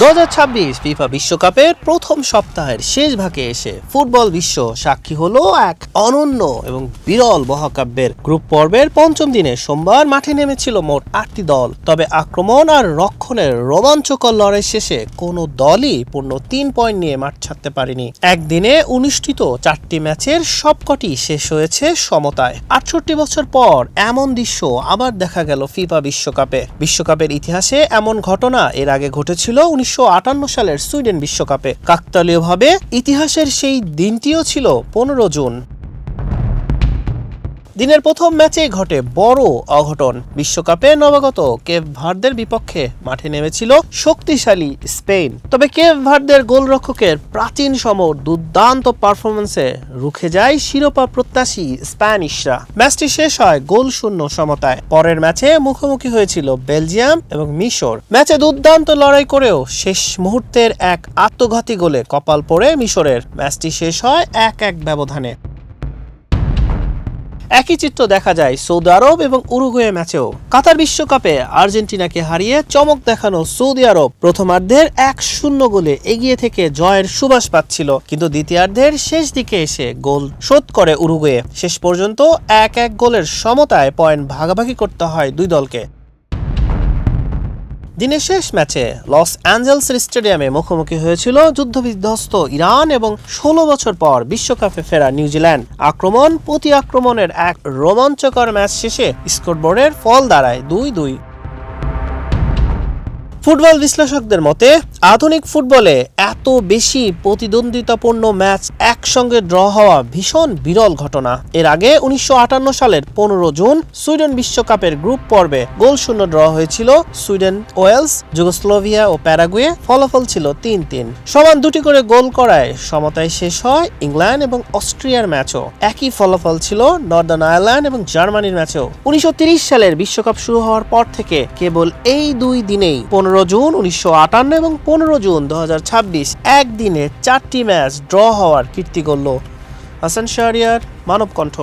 2026 FIFA বিশ্বকাপের প্রথম সপ্তাহের শেষ ভাগে এসে ফুটবল বিশ্ব সাক্ষী হলো এক অনন্য এবং বিরল মহাকাব্যের। গ্রুপ পর্বের পঞ্চম দিনে সোমবার মাঠে নেমেছিল মোট 8টি দল। তবে আক্রমণ আর রক্ষণের রোমাঞ্চকর লড়াই শেষে কোনো দলই পূর্ণ 3 পয়েন্ট নিয়ে মাঠ ছাড়তে পারেনি। একদিনে অনুষ্ঠিত 4টি ম্যাচের সবকটি শেষ হয়েছে সমতায়। 68 বছর পর এমন দৃশ্য আবার দেখা গেল ফিফা বিশ্বকাপে। বিশ্বকাপের ইতিহাসে এমন ঘটনা এর আগে ঘটেছিল 1958 সালের সুইডেন বিশ্বকাপে। কাকতালীয়ভাবে ইতিহাসের সেই দিনটিও ছিল 15 জুন। দিনের প্রথম ম্যাচেই ঘটে বড় অঘটন। বিশ্বকাপে নবাগত কেপ ভার্দের বিপক্ষে মাঠে নেমেছিল শক্তিশালী স্পেন। তবে কেপ ভার্দের গোলরক্ষকের প্রাচীন সমর দুর্দান্ত পারফরম্যান্সে রুখে যায় শিরোপা প্রত্যাশী স্প্যানিশরা। ম্যাচটি শেষ হয় গোলশূন্য সমতায়। পরের ম্যাচে মুখোমুখি হয়েছিল বেলজিয়াম এবং মিশর। ম্যাচে দুর্দান্ত লড়াই করেও শেষ মুহূর্তের এক আত্মঘাতী গোলে কপাল পড়ে মিশরের। ম্যাচটি শেষ হয় 1-1 ব্যবধানে। একই চিত্র দেখা যায় সৌদি আরব এবং উরুগুয়ে ম্যাচেও। কাতার বিশ্বকাপে আর্জেন্টিনাকে হারিয়ে চমক দেখানো সৌদি আরব প্রথমার্ধের 1-0 গোলে এগিয়ে থেকে জয়ের সুবাস পাচ্ছিল, কিন্তু দ্বিতীয়ার্ধের শেষ দিকে এসে গোল শোধ করে উরুগুয়ে। শেষ পর্যন্ত 1-1 গোলের সমতায় পয়েন্ট ভাগাভাগি করতে হয় দুই দলকে। দিনের শেষ ম্যাচে লস অ্যাঞ্জেলসের স্টেডিয়ামে মুখোমুখি হয়েছিল যুদ্ধবিধ্বস্ত ইরান এবং 16 বছর পর বিশ্বকাপে ফেরা নিউজিল্যান্ড। আক্রমণ প্রতি আক্রমণের এক রোমাঞ্চকর ম্যাচ শেষে স্কোরবোর্ডের ফল দাঁড়ায় 2-2। ফুটবল বিশ্লেষকদের মতে আধুনিক ফুটবলে এত বেশি প্রতিদ্বন্দ্বিতাপূর্ণ ম্যাচ একসঙ্গে ড্র হওয়া ভীষণ বিরল ঘটনা। এর আগে 1958 সালের 15 জুন সুইডেন বিশ্বকাপের গ্রুপ পর্বে গোলশূন্য ড্র হয়েছিল সুইডেন, ওয়েলস, যুগোস্লোভিয়া ও প্যারাগুয়ে। ফলাফল ছিল 3-3। সমান দুটি করে গোল করায় সমতায় শেষ হয় ইংল্যান্ড এবং অস্ট্রিয়ার ম্যাচও। একই ফলাফল ছিল নর্দার্ন আয়ারল্যান্ড এবং জার্মানির ম্যাচও। 1930 সালের বিশ্বকাপ শুরু হওয়ার পর থেকে কেবল এই দুই দিনেই 15 জুন 1958 এবং 15 জুন 2026 একদিনে 4টি ম্যাচ ড্র হওয়ার কীর্তি গড়ল। হাসান শাহরিয়ার, মানব কণ্ঠ।